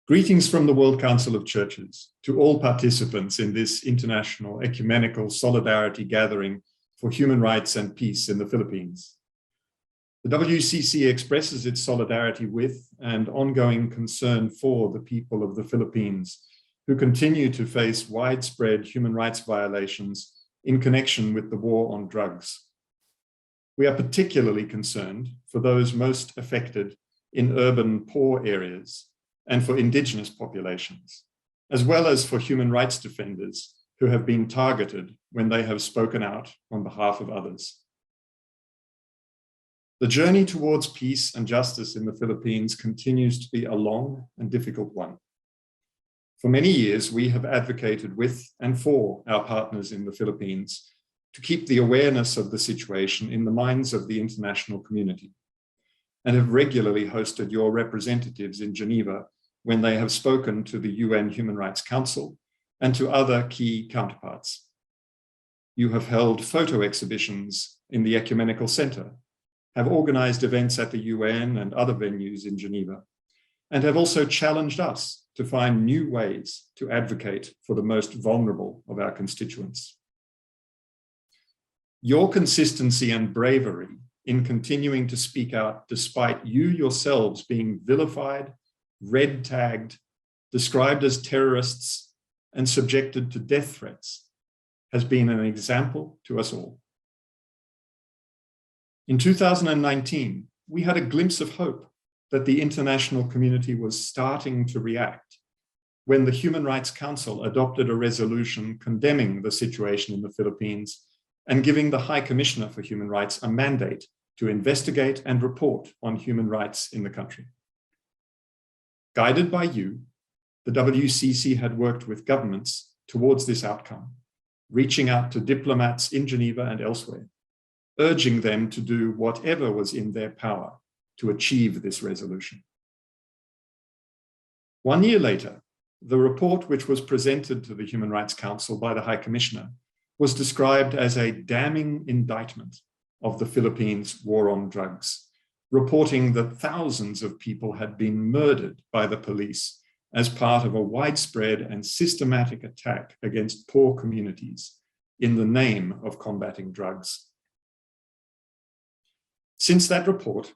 Greetings from the World Council of Churches to all participants in this international ecumenical solidarity gathering for human rights and peace in the Philippines. The WCC expresses its solidarity with and ongoing concern for the people of the Philippines who continue to face widespread human rights violations in connection with the war on drugs. We are particularly concerned for those most affected in urban poor areas and for indigenous populations, as well as for human rights defenders who have been targeted when they have spoken out on behalf of others. The journey towards peace and justice in the Philippines continues to be a long and difficult one. For many years, we have advocated with and for our partners in the Philippines to keep the awareness of the situation in the minds of the international community, and have regularly hosted your representatives in Geneva when they have spoken to the UN Human Rights Council and to other key counterparts. You have held photo exhibitions in the Ecumenical Center, have organized events at the UN and other venues in Geneva, and have also challenged us to find new ways to advocate for the most vulnerable of our constituents. Your consistency and bravery in continuing to speak out despite you yourselves being vilified, red tagged, described as terrorists, and subjected to death threats has been an example to us all. In 2019, we had a glimpse of hope that the international community was starting to react when the Human Rights Council adopted a resolution condemning the situation in the Philippines and giving the High Commissioner for Human Rights a mandate to investigate and report on human rights in the country. Guided by you, the WCC had worked with governments towards this outcome, reaching out to diplomats in Geneva and elsewhere, urging them to do whatever was in their power to achieve this resolution. 1 year later, the report which was presented to the Human Rights Council by the High Commissioner was described as a damning indictment of the Philippines' war on drugs, reporting that thousands of people had been murdered by the police as part of a widespread and systematic attack against poor communities in the name of combating drugs. Since that report,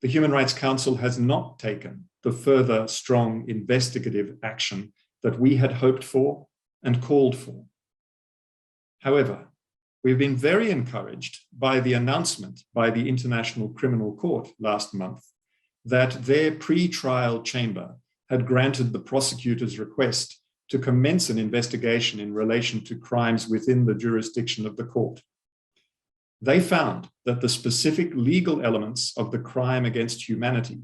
the Human Rights Council has not taken the further strong investigative action that we had hoped for and called for. However, we've been very encouraged by the announcement by the International Criminal Court last month that their pre-trial chamber had granted the prosecutor's request to commence an investigation in relation to crimes within the jurisdiction of the court. They found that the specific legal elements of the crime against humanity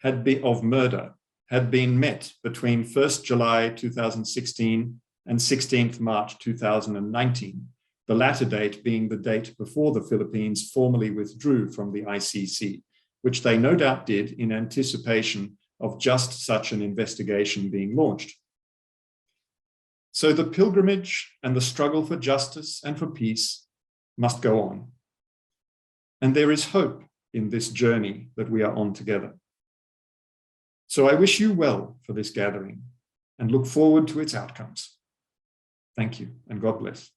of murder had been met between 1st July 2016 and 16th March 2019, the latter date being the date before the Philippines formally withdrew from the ICC, which they no doubt did in anticipation of just such an investigation being launched. So the pilgrimage and the struggle for justice and for peace must go on. And there is hope in this journey that we are on together. So I wish you well for this gathering and look forward to its outcomes. Thank you, and God bless.